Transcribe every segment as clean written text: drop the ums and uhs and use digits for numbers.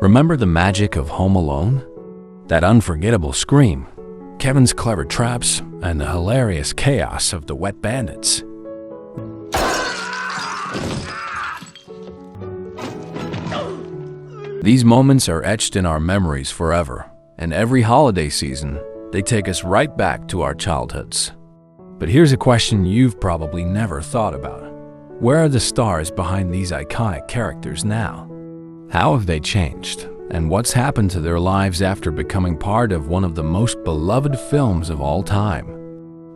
Remember the magic of Home Alone? That unforgettable scream, Kevin's clever traps, and the hilarious chaos of the wet bandits. These moments are etched in our memories forever, and every holiday season, they take us right back to our childhoods. But here's a question you've probably never thought about. Where are the stars behind these iconic characters now? How have they changed? And what's happened to their lives after becoming part of one of the most beloved films of all time?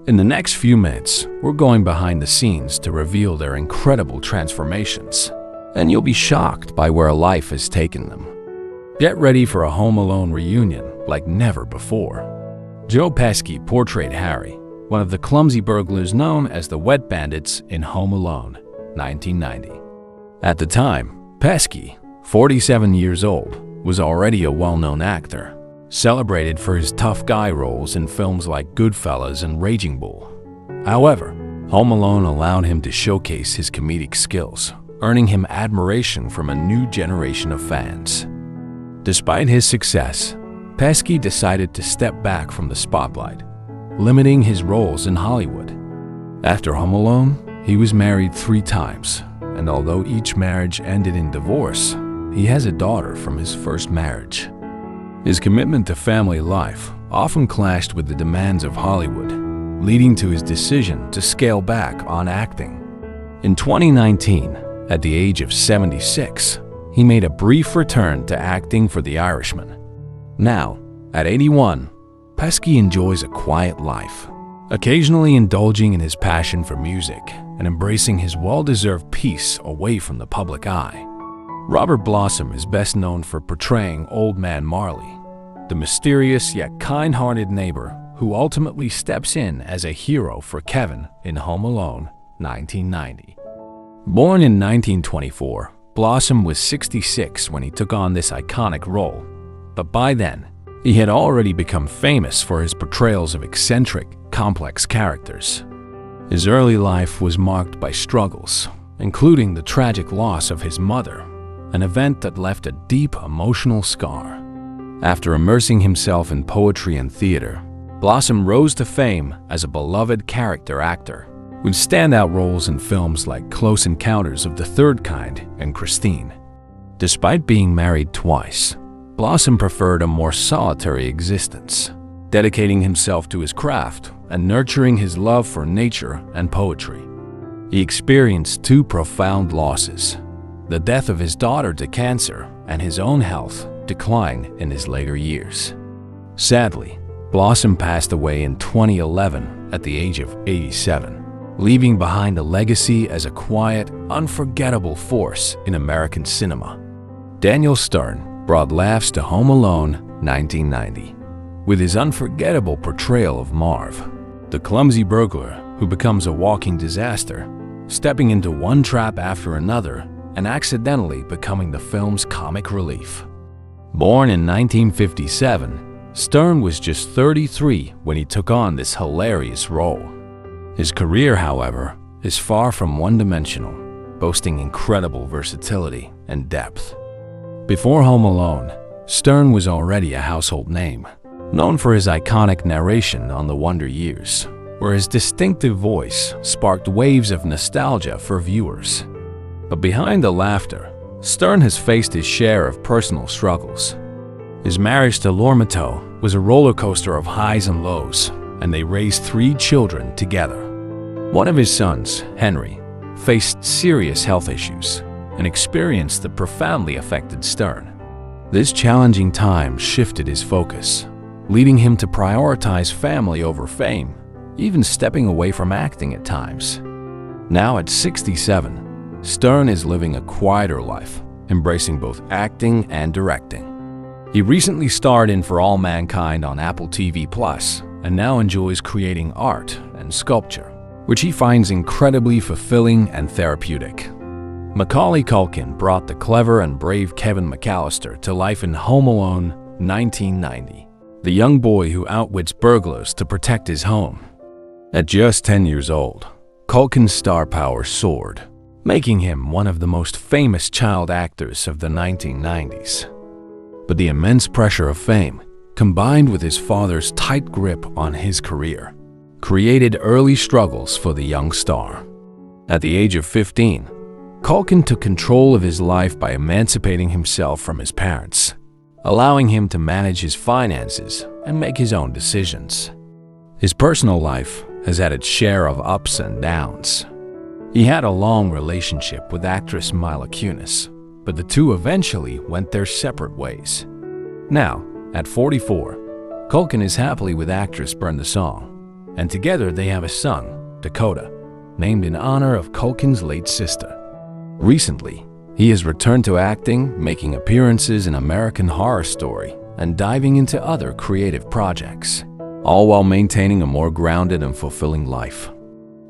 In the next few minutes, we're going behind the scenes to reveal their incredible transformations, and you'll be shocked by where life has taken them. Get ready for a Home Alone reunion like never before. Joe Pesci portrayed Harry, one of the clumsy burglars known as the Wet Bandits in Home Alone, 1990. At the time, Pesci, 47 years old, was already a well-known actor, celebrated for his tough guy roles in films like Goodfellas and Raging Bull. However, Home Alone allowed him to showcase his comedic skills, earning him admiration from a new generation of fans. Despite his success, Pesci decided to step back from the spotlight, limiting his roles in Hollywood. After Home Alone, he was married 3 times, and although each marriage ended in divorce, he has a daughter from his first marriage. His commitment to family life often clashed with the demands of Hollywood, leading to his decision to scale back on acting. In 2019, at the age of 76, he made a brief return to acting for The Irishman. Now, at 81, Pesci enjoys a quiet life, occasionally indulging in his passion for music and embracing his well-deserved peace away from the public eye. Robert Blossom is best known for portraying Old Man Marley, the mysterious yet kind-hearted neighbor who ultimately steps in as a hero for Kevin in Home Alone, 1990. Born in 1924, Blossom was 66 when he took on this iconic role, but by then, he had already become famous for his portrayals of eccentric, complex characters. His early life was marked by struggles, including the tragic loss of his mother, an event that left a deep emotional scar. After immersing himself in poetry and theater, Blossom rose to fame as a beloved character actor, with standout roles in films like Close Encounters of the Third Kind and Christine. Despite being married twice, Blossom preferred a more solitary existence, dedicating himself to his craft and nurturing his love for nature and poetry. He experienced 2 profound losses: the death of his daughter to cancer and his own health decline in his later years. Sadly, Blossom passed away in 2011 at the age of 87, leaving behind a legacy as a quiet, unforgettable force in American cinema. Daniel Stern brought laughs to Home Alone, 1990, with his unforgettable portrayal of Marv, the clumsy burglar who becomes a walking disaster, stepping into one trap after another and accidentally becoming the film's comic relief. Born in 1957, Stern was just 33 when he took on this hilarious role. His career, however, is far from one-dimensional, boasting incredible versatility and depth. Before Home Alone, Stern was already a household name, known for his iconic narration on The Wonder Years, where his distinctive voice sparked waves of nostalgia for viewers. But behind the laughter, Stern has faced his share of personal struggles. His marriage to Lorna Matow was a roller coaster of highs and lows, and they raised 3 children together. One of his sons, Henry, faced serious health issues and experienced that profoundly affected Stern. This challenging time shifted his focus, leading him to prioritize family over fame, even stepping away from acting at times. Now at 67, Stern is living a quieter life, embracing both acting and directing. He recently starred in For All Mankind on Apple TV+, and now enjoys creating art and sculpture, which he finds incredibly fulfilling and therapeutic. Macaulay Culkin brought the clever and brave Kevin McCallister to life in Home Alone, 1990, the young boy who outwits burglars to protect his home. At just 10 years old, Culkin's star power soared, making him one of the most famous child actors of the 1990s. But the immense pressure of fame, combined with his father's tight grip on his career, created early struggles for the young star. At the age of 15, Culkin took control of his life by emancipating himself from his parents, allowing him to manage his finances and make his own decisions. His personal life has had its share of ups and downs. He had a long relationship with actress Mila Kunis, but the two eventually went their separate ways. Now, at 44, Culkin is happily with actress Brenda Song, and together they have a son, Dakota, named in honor of Culkin's late sister. Recently, he has returned to acting, making appearances in American Horror Story and diving into other creative projects, all while maintaining a more grounded and fulfilling life.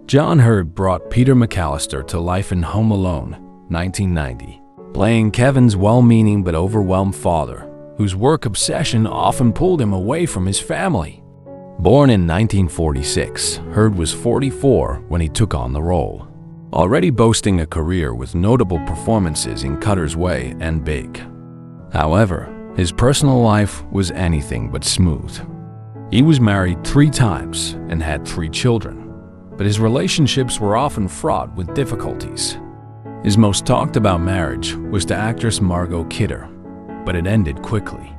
John Hurd brought Peter McCallister to life in Home Alone, 1990, playing Kevin's well-meaning but overwhelmed father, whose work obsession often pulled him away from his family. Born in 1946, Hurd was 44 when he took on the role, already boasting a career with notable performances in Cutter's Way and Big. However, his personal life was anything but smooth. He was married 3 times and had 3 children, but his relationships were often fraught with difficulties. His most talked about marriage was to actress Margot Kidder, but it ended quickly.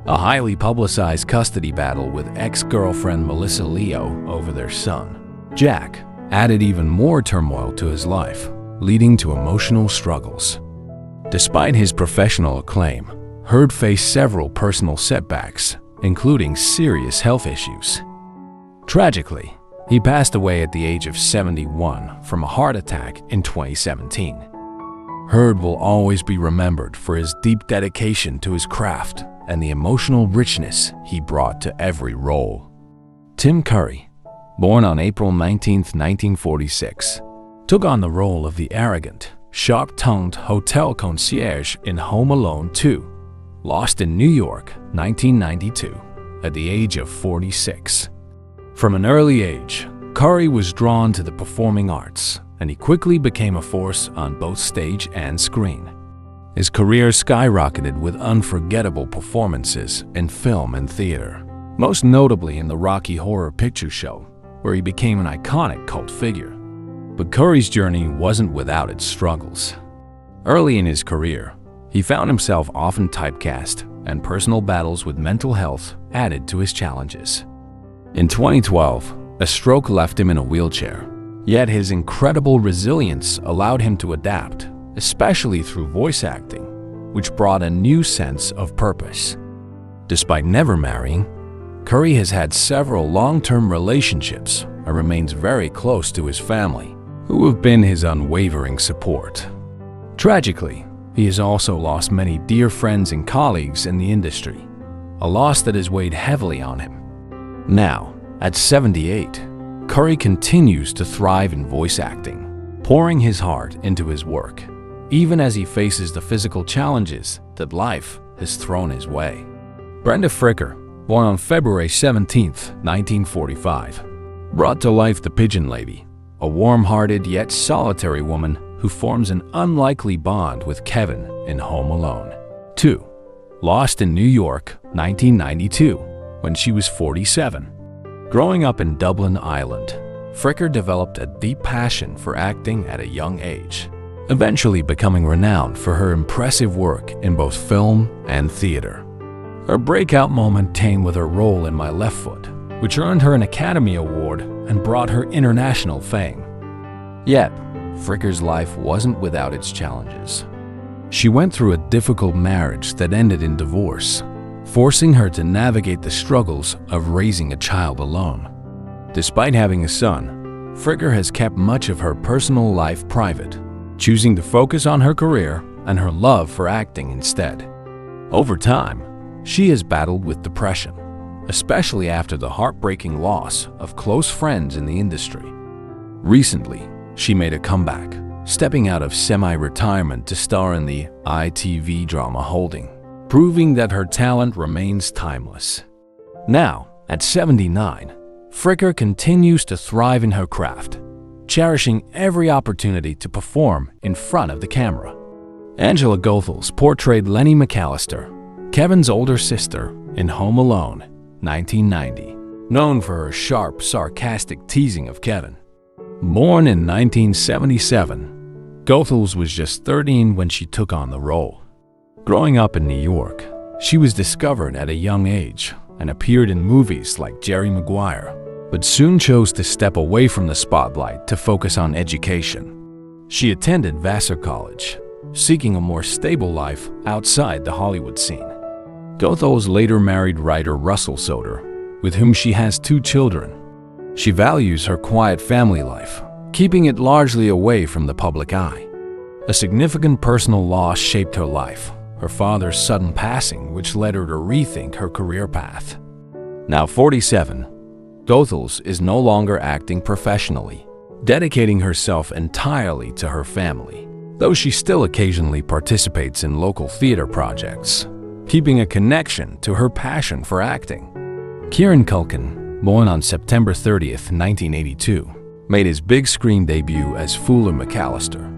A highly publicized custody battle with ex-girlfriend Melissa Leo over their son, Jack, added even more turmoil to his life, leading to emotional struggles. Despite his professional acclaim, Hurd faced several personal setbacks, including serious health issues. Tragically, he passed away at the age of 71 from a heart attack in 2017. Hurd will always be remembered for his deep dedication to his craft and the emotional richness he brought to every role. Tim Curry, born on April 19, 1946, took on the role of the arrogant, sharp-tongued hotel concierge in Home Alone 2, Lost in New York, 1992, at the age of 46. From an early age, Curry was drawn to the performing arts, and he quickly became a force on both stage and screen. His career skyrocketed with unforgettable performances in film and theater, most notably in the Rocky Horror Picture Show, where he became an iconic cult figure. But Curry's journey wasn't without its struggles. Early in his career, he found himself often typecast, and personal battles with mental health added to his challenges. In 2012, a stroke left him in a wheelchair, yet his incredible resilience allowed him to adapt, especially through voice acting, which brought a new sense of purpose. Despite never marrying, Curry has had several long-term relationships and remains very close to his family, who have been his unwavering support. Tragically, he has also lost many dear friends and colleagues in the industry, a loss that has weighed heavily on him. Now, at 78, Curry continues to thrive in voice acting, pouring his heart into his work, even as he faces the physical challenges that life has thrown his way. Brenda Fricker, born on February 17, 1945, brought to life the Pigeon Lady, a warm-hearted yet solitary woman who forms an unlikely bond with Kevin in Home Alone 2, Lost in New York, 1992, when she was 47. Growing up in Dublin, Ireland, Fricker developed a deep passion for acting at a young age, eventually becoming renowned for her impressive work in both film and theater. Her breakout moment came with her role in My Left Foot, which earned her an Academy Award and brought her international fame. Yet, Fricker's life wasn't without its challenges. She went through a difficult marriage that ended in divorce, forcing her to navigate the struggles of raising a child alone. Despite having a son, Fricker has kept much of her personal life private, choosing to focus on her career and her love for acting instead. Over time, she has battled with depression, especially after the heartbreaking loss of close friends in the industry. Recently, she made a comeback, stepping out of semi-retirement to star in the ITV drama Holding, proving that her talent remains timeless. Now, at 79, Fricker continues to thrive in her craft, cherishing every opportunity to perform in front of the camera. Angela Goethals portrayed Lenny McCallister, Kevin's older sister in Home Alone, 1990, known for her sharp, sarcastic teasing of Kevin. Born in 1977, Goethals was just 13 when she took on the role. Growing up in New York, she was discovered at a young age and appeared in movies like Jerry Maguire, but soon chose to step away from the spotlight to focus on education. She attended Vassar College, seeking a more stable life outside the Hollywood scene. Goethals later married writer Russell Soder, with whom she has 2 children. She values her quiet family life, keeping it largely away from the public eye. A significant personal loss shaped her life, her father's sudden passing, which led her to rethink her career path. Now 47, Goethals is no longer acting professionally, dedicating herself entirely to her family, though she still occasionally participates in local theater projects, keeping a connection to her passion for acting. Kieran Culkin, born on September 30th, 1982, made his big screen debut as Fuller McCallister,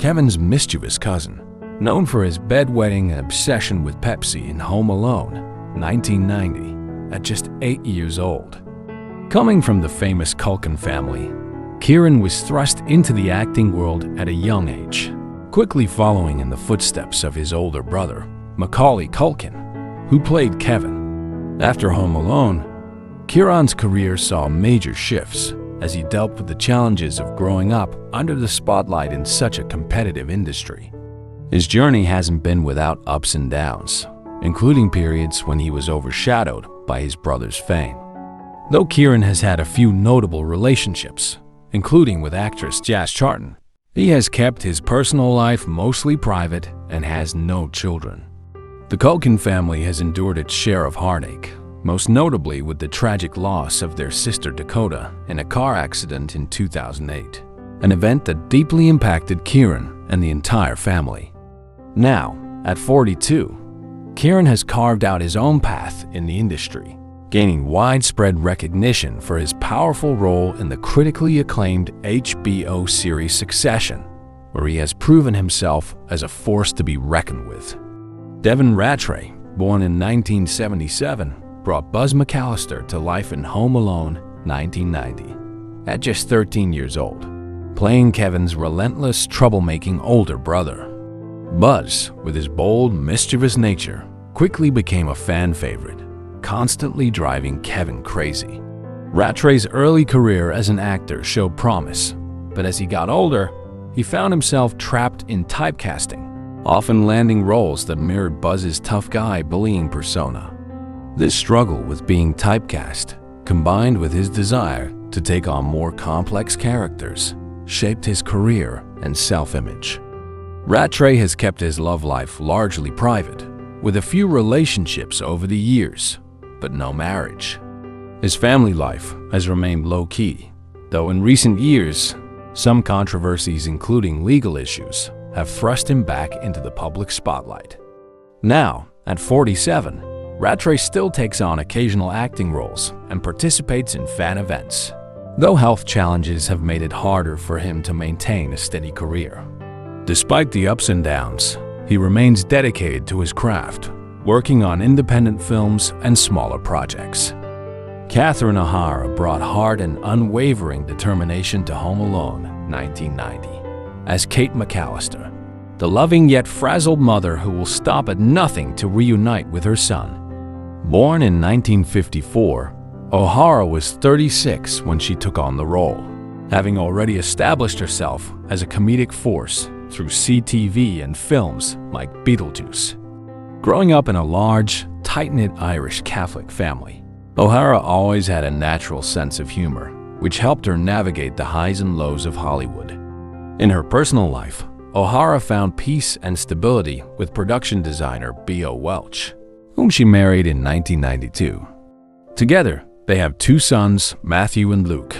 Kevin's mischievous cousin, known for his bedwetting and obsession with Pesci in Home Alone, 1990, at just 8 years old. Coming from the famous Culkin family, Kieran was thrust into the acting world at a young age, quickly following in the footsteps of his older brother, Macaulay Culkin, who played Kevin. After Home Alone, Kieran's career saw major shifts as he dealt with the challenges of growing up under the spotlight in such a competitive industry. His journey hasn't been without ups and downs, including periods when he was overshadowed by his brother's fame. Though Kieran has had a few notable relationships, including with actress Jazz Charton, he has kept his personal life mostly private and has no children. The Culkin family has endured its share of heartache, most notably with the tragic loss of their sister Dakota in a car accident in 2008, an event that deeply impacted Kieran and the entire family. Now, at 42, Kieran has carved out his own path in the industry, gaining widespread recognition for his powerful role in the critically acclaimed HBO series Succession, where he has proven himself as a force to be reckoned with. Devon Ratray, born in 1977, brought Buzz McCallister to life in Home Alone, 1990, at just 13 years old, playing Kevin's relentless, troublemaking older brother. Buzz, with his bold, mischievous nature, quickly became a fan favorite, constantly driving Kevin crazy. Rattray's early career as an actor showed promise, but as he got older, he found himself trapped in typecasting, often landing roles that mirrored Buzz's tough guy bullying persona. This struggle with being typecast, combined with his desire to take on more complex characters, shaped his career and self-image. Ratray has kept his love life largely private, with a few relationships over the years, but no marriage. His family life has remained low-key, though in recent years, some controversies, including legal issues, have thrust him back into the public spotlight. Now, at 47, Ratray still takes on occasional acting roles and participates in fan events, though health challenges have made it harder for him to maintain a steady career. Despite the ups and downs, he remains dedicated to his craft, working on independent films and smaller projects. Catherine O'Hara brought heart and unwavering determination to Home Alone, 1990, as Kate McCallister, the loving yet frazzled mother who will stop at nothing to reunite with her son. Born in 1954, O'Hara was 36 when she took on the role, having already established herself as a comedic force through CTV and films like Beetlejuice. Growing up in a large, tight-knit Irish Catholic family, O'Hara always had a natural sense of humor, which helped her navigate the highs and lows of Hollywood. In her personal life, O'Hara found peace and stability with production designer B.O. Welch, whom she married in 1992. Together, they have 2 sons, Matthew and Luke,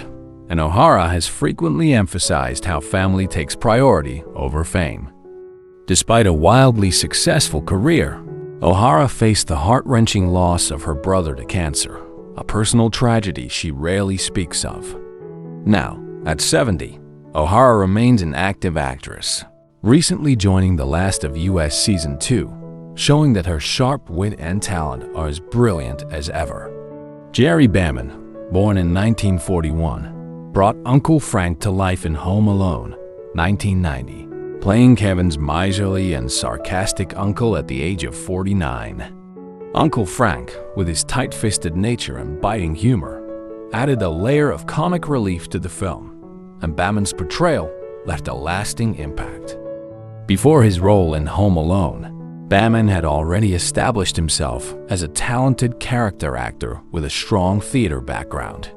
and O'Hara has frequently emphasized how family takes priority over fame. Despite a wildly successful career, O'Hara faced the heart-wrenching loss of her brother to cancer, a personal tragedy she rarely speaks of. Now, at 70, O'Hara remains an active actress, recently joining the last of U.S. Season 2, showing that her sharp wit and talent are as brilliant as ever. Jerry Bamman, born in 1941, brought Uncle Frank to life in Home Alone, 1990, playing Kevin's miserly and sarcastic uncle at the age of 49. Uncle Frank, with his tight-fisted nature and biting humor, added a layer of comic relief to the film, and Bamman's portrayal left a lasting impact. Before his role in Home Alone, Bamman had already established himself as a talented character actor with a strong theater background.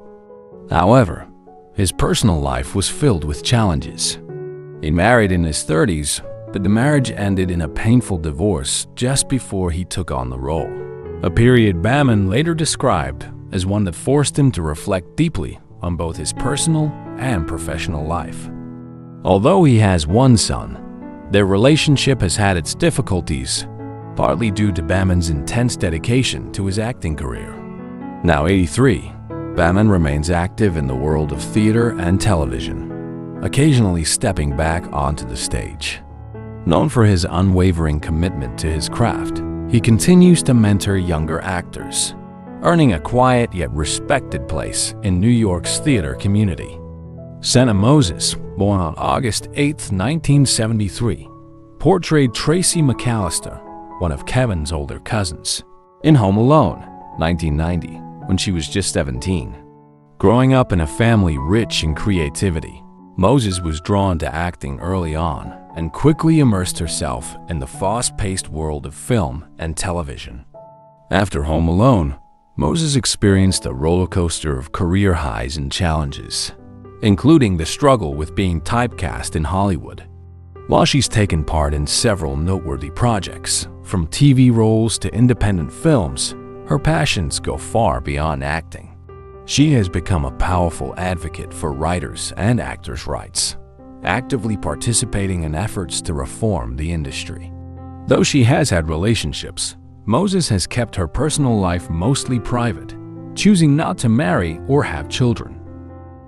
However, his personal life was filled with challenges. He married in his 30s, but the marriage ended in a painful divorce just before he took on the role, a period Bamman later described as one that forced him to reflect deeply on both his personal and professional life. Although he has one son, their relationship has had its difficulties, partly due to Bamman's intense dedication to his acting career. Now 83, Bamman remains active in the world of theater and television, occasionally stepping back onto the stage. Known for his unwavering commitment to his craft, he continues to mentor younger actors, earning a quiet yet respected place in New York's theater community. Senta Moses, born on August 8, 1973, portrayed Tracy McCallister, one of Kevin's older cousins, in Home Alone, 1990, when she was just 17. Growing up in a family rich in creativity, Moses was drawn to acting early on and quickly immersed herself in the fast-paced world of film and television. After Home Alone, Moses experienced a roller coaster of career highs and challenges, including the struggle with being typecast in Hollywood. While she's taken part in several noteworthy projects, from TV roles to independent films, her passions go far beyond acting. She has become a powerful advocate for writers' and actors' rights, actively participating in efforts to reform the industry. Though she has had relationships, Moses has kept her personal life mostly private, choosing not to marry or have children.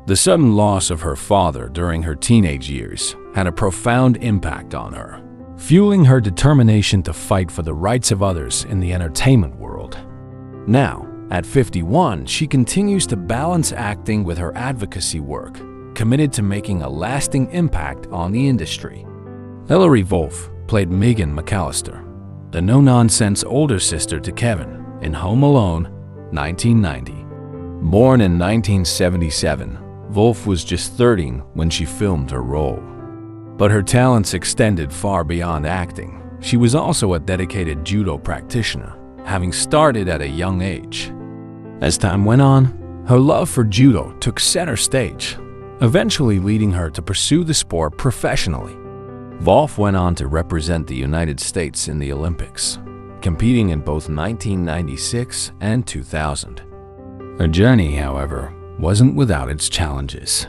The sudden loss of her father during her teenage years had a profound impact on her, fueling her determination to fight for the rights of others in the entertainment world. Now, at 51, she continues to balance acting with her advocacy work, committed to making a lasting impact on the industry. Hilary Wolf played Megan McCallister, the no-nonsense older sister to Kevin, in Home Alone, 1990. Born in 1977, Wolf was just 13 when she filmed her role. But her talents extended far beyond acting. She was also a dedicated Judo practitioner, having started at a young age. As time went on, her love for Judo took center stage, eventually leading her to pursue the sport professionally. Wolf went on to represent the United States in the Olympics, competing in both 1996 and 2000. Her journey, however, wasn't without its challenges.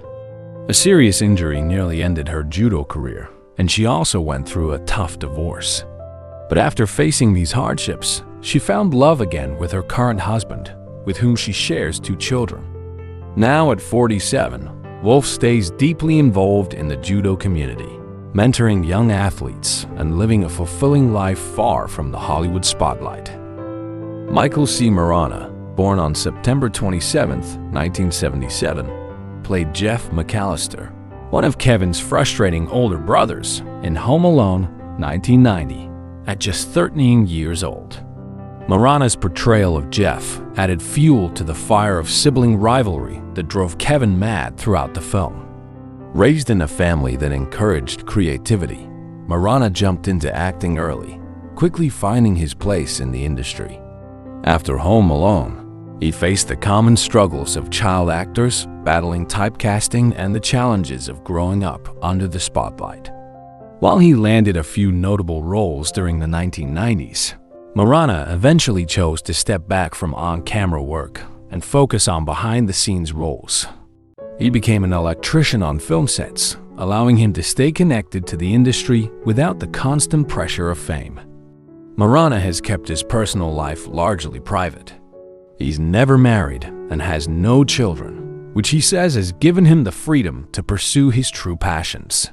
A serious injury nearly ended her Judo career, and she also went through a tough divorce. But after facing these hardships, she found love again with her current husband, with whom she shares 2 children. Now at 47, Wolf stays deeply involved in the Judo community, mentoring young athletes and living a fulfilling life far from the Hollywood spotlight. Michael C. Maronna, born on September 27, 1977, played Jeff McCallister, one of Kevin's frustrating older brothers, in Home Alone, 1990, at just 13 years old. Maronna's portrayal of Jeff added fuel to the fire of sibling rivalry that drove Kevin mad throughout the film. Raised in a family that encouraged creativity, Maronna jumped into acting early, quickly finding his place in the industry. After Home Alone, he faced the common struggles of child actors, battling typecasting and the challenges of growing up under the spotlight. While he landed a few notable roles during the 1990s, Maronna eventually chose to step back from on-camera work and focus on behind-the-scenes roles. He became an electrician on film sets, allowing him to stay connected to the industry without the constant pressure of fame. Maronna has kept his personal life largely private. He's never married and has no children, which he says has given him the freedom to pursue his true passions.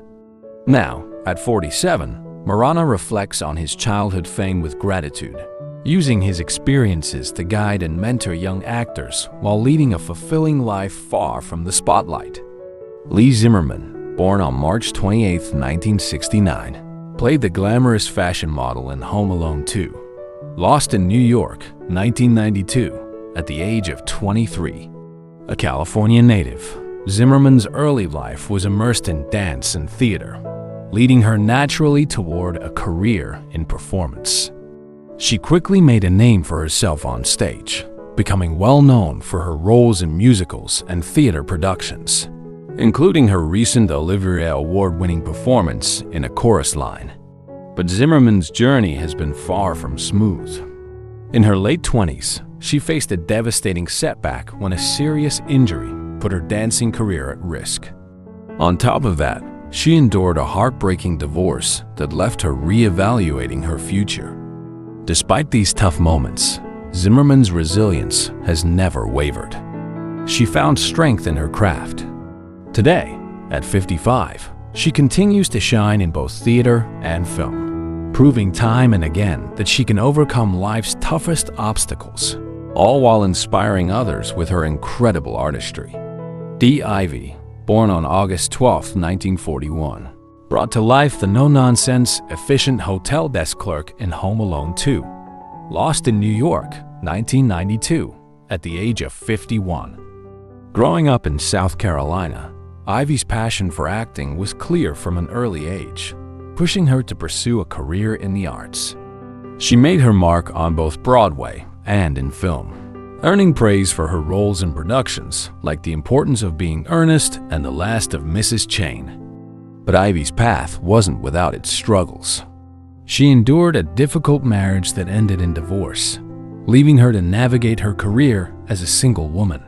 Now, at 47, Maronna reflects on his childhood fame with gratitude, using his experiences to guide and mentor young actors while leading a fulfilling life far from the spotlight. Lee Zimmerman, born on March 28, 1969, played the glamorous fashion model in Home Alone 2. Lost in New York, 1992, at the age of 23. A California native, Zimmerman's early life was immersed in dance and theater, leading her naturally toward a career in performance. She quickly made a name for herself on stage, becoming well known for her roles in musicals and theater productions, including her recent Olivier Award-winning performance in A Chorus Line. But Zimmerman's journey has been far from smooth. In her late 20s, she faced a devastating setback when a serious injury put her dancing career at risk. On top of that, she endured a heartbreaking divorce that left her reevaluating her future. Despite these tough moments, Zimmerman's resilience has never wavered. She found strength in her craft. Today, at 55, she continues to shine in both theater and film, proving time and again that she can overcome life's toughest obstacles, all while inspiring others with her incredible artistry. Dee Ivy, born on August 12, 1941, brought to life the no-nonsense, efficient hotel desk clerk in Home Alone 2. Lost in New York, 1992, at the age of 51. Growing up in South Carolina, Ivy's passion for acting was clear from an early age, pushing her to pursue a career in the arts. She made her mark on both Broadway and in film, earning praise for her roles in productions like The Importance of Being Earnest and The Last of Mrs. Chain. But Ivy's path wasn't without its struggles. She endured a difficult marriage that ended in divorce, leaving her to navigate her career as a single woman.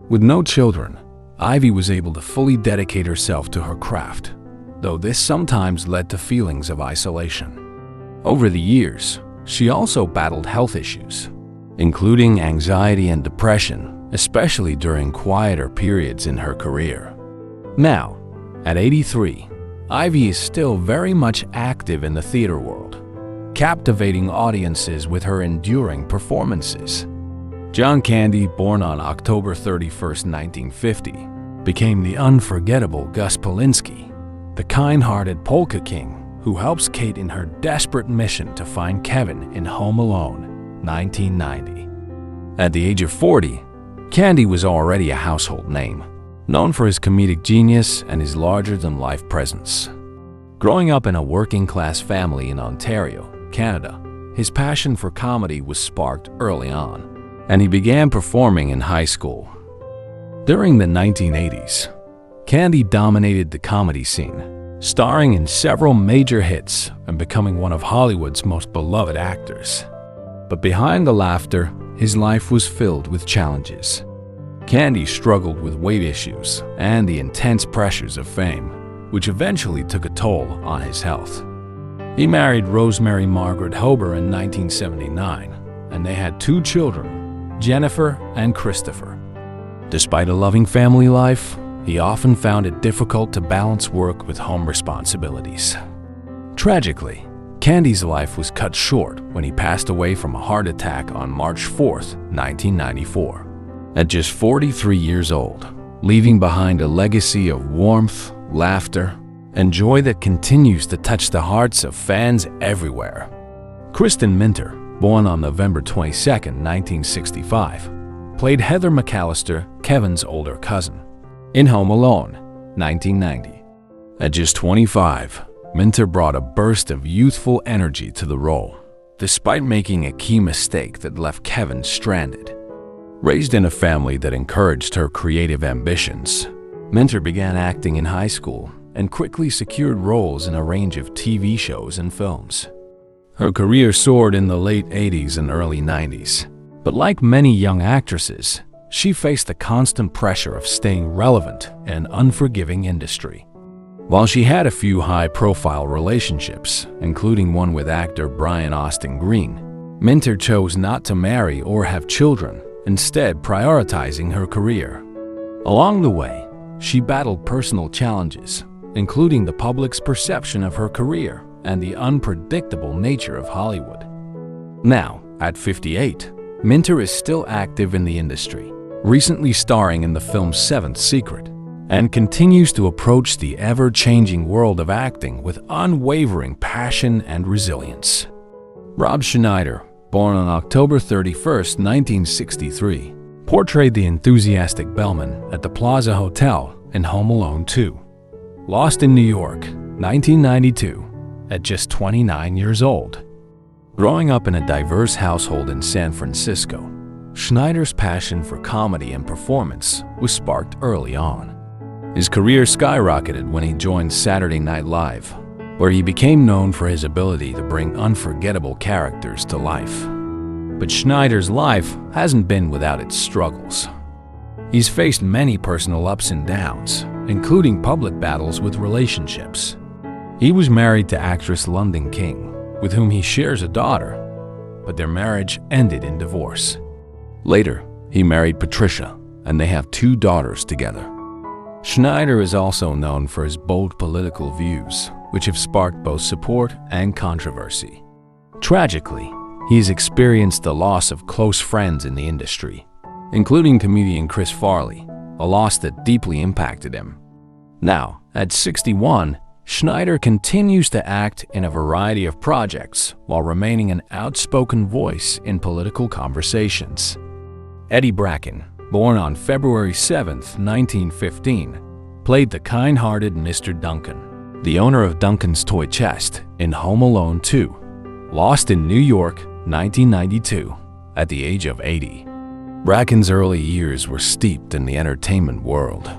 With no children, Ivy was able to fully dedicate herself to her craft, though this sometimes led to feelings of isolation. Over the years, she also battled health issues, including anxiety and depression, especially during quieter periods in her career. Now, at 83, Ivy is still very much active in the theater world, captivating audiences with her enduring performances. John Candy, born on October 31, 1950, became the unforgettable Gus Polinski, the kind-hearted polka king who helps Kate in her desperate mission to find Kevin in Home Alone, 1990. At the age of 40, Candy was already a household name, known for his comedic genius and his larger-than-life presence. Growing up in a working-class family in Ontario, Canada, his passion for comedy was sparked early on, and he began performing in high school. During the 1980s, Candy dominated the comedy scene, starring in several major hits and becoming one of Hollywood's most beloved actors. But behind the laughter, his life was filled with challenges. Candy struggled with weight issues and the intense pressures of fame, which eventually took a toll on his health. He married Rosemary Margaret Hober in 1979, and they had 2 children, Jennifer and Christopher. Despite a loving family life, he often found it difficult to balance work with home responsibilities. Tragically, Candy's life was cut short when he passed away from a heart attack on March 4, 1994, at just 43 years old, leaving behind a legacy of warmth, laughter, and joy that continues to touch the hearts of fans everywhere. Kristen Minter, born on November 22, 1965, played Heather McCallister, Kevin's older cousin, in Home Alone, 1990. At just 25, Minter brought a burst of youthful energy to the role, despite making a key mistake that left Kevin stranded. Raised in a family that encouraged her creative ambitions, Minter began acting in high school and quickly secured roles in a range of TV shows and films. Her career soared in the late 80s and early 90s, but like many young actresses, she faced the constant pressure of staying relevant in an unforgiving industry. While she had a few high-profile relationships, including one with actor Brian Austin Green, Minter chose not to marry or have children, instead prioritizing her career. Along the way, she battled personal challenges, including the public's perception of her career and the unpredictable nature of Hollywood. Now, at 58, Minter is still active in the industry, recently starring in the film Seventh Secret, and continues to approach the ever-changing world of acting with unwavering passion and resilience. Rob Schneider, born on October 31, 1963, portrayed the enthusiastic Bamman at the Plaza Hotel in Home Alone 2. Lost in New York, 1992, at just 29 years old. Growing up in a diverse household in San Francisco, Schneider's passion for comedy and performance was sparked early on. His career skyrocketed when he joined Saturday Night Live, where he became known for his ability to bring unforgettable characters to life. But Schneider's life hasn't been without its struggles. He's faced many personal ups and downs, including public battles with relationships. He was married to actress London King, with whom he shares a daughter, but their marriage ended in divorce. Later, he married Patricia, and they have 2 daughters together. Schneider is also known for his bold political views, which have sparked both support and controversy. Tragically, he's experienced the loss of close friends in the industry, including comedian Chris Farley, a loss that deeply impacted him. Now, at 61, Schneider continues to act in a variety of projects while remaining an outspoken voice in political conversations. Eddie Bracken, born on February 7, 1915, played the kind-hearted Mr. Duncan, the owner of Duncan's Toy Chest in Home Alone 2. Lost in New York, 1992, at the age of 80. Bracken's early years were steeped in the entertainment world.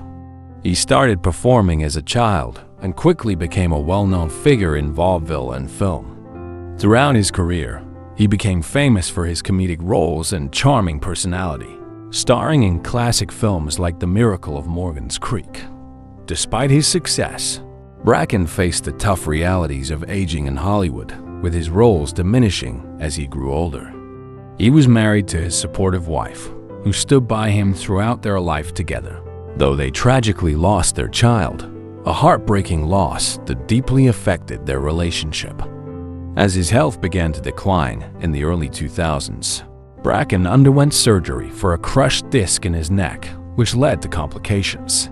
He started performing as a child and quickly became a well-known figure in vaudeville and film. Throughout his career, he became famous for his comedic roles and charming personality, starring in classic films like The Miracle of Morgan's Creek. Despite his success, Bracken faced the tough realities of aging in Hollywood, with his roles diminishing as he grew older. He was married to his supportive wife, who stood by him throughout their life together. Though they tragically lost their child, a heartbreaking loss that deeply affected their relationship. As his health began to decline in the early 2000s, Bracken underwent surgery for a crushed disc in his neck, which led to complications.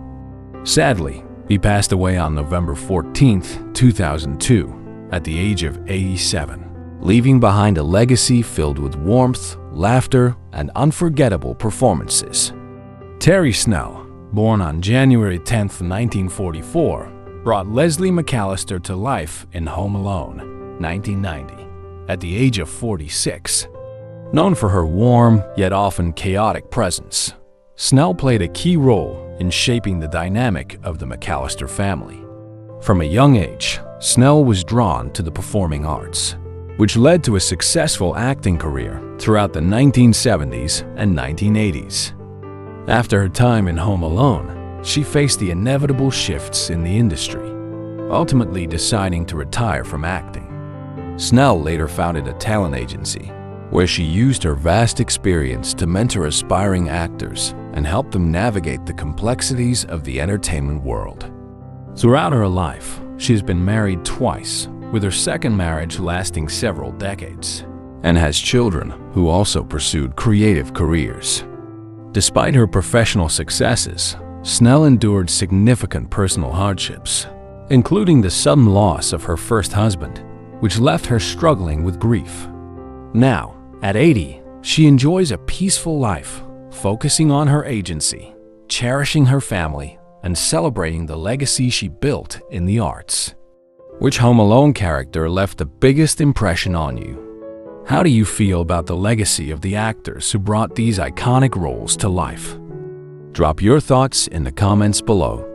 Sadly, he passed away on November 14, 2002, at the age of 87, leaving behind a legacy filled with warmth, laughter, and unforgettable performances. Terry Snell, born on January 10, 1944, brought Leslie McCallister to life in Home Alone, 1990, at the age of 46. Known for her warm, yet often chaotic presence, Snell played a key role in shaping the dynamic of the McCallister family. From a young age, Snell was drawn to the performing arts, which led to a successful acting career throughout the 1970s and 1980s. After her time in Home Alone, she faced the inevitable shifts in the industry, ultimately deciding to retire from acting. Snell later founded a talent agency, where she used her vast experience to mentor aspiring actors and help them navigate the complexities of the entertainment world. Throughout her life, she has been married twice, with her second marriage lasting several decades, and has children who also pursued creative careers. Despite her professional successes, Snell endured significant personal hardships, including the sudden loss of her first husband, which left her struggling with grief. Now, at 80, she enjoys a peaceful life, focusing on her agency, cherishing her family, and celebrating the legacy she built in the arts. Which Home Alone character left the biggest impression on you? How do you feel about the legacy of the actors who brought these iconic roles to life? Drop your thoughts in the comments below.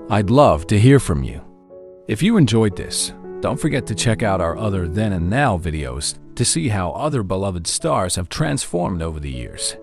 I'd love to hear from you. If you enjoyed this, don't forget to check out our other Then and Now videos to see how other beloved stars have transformed over the years.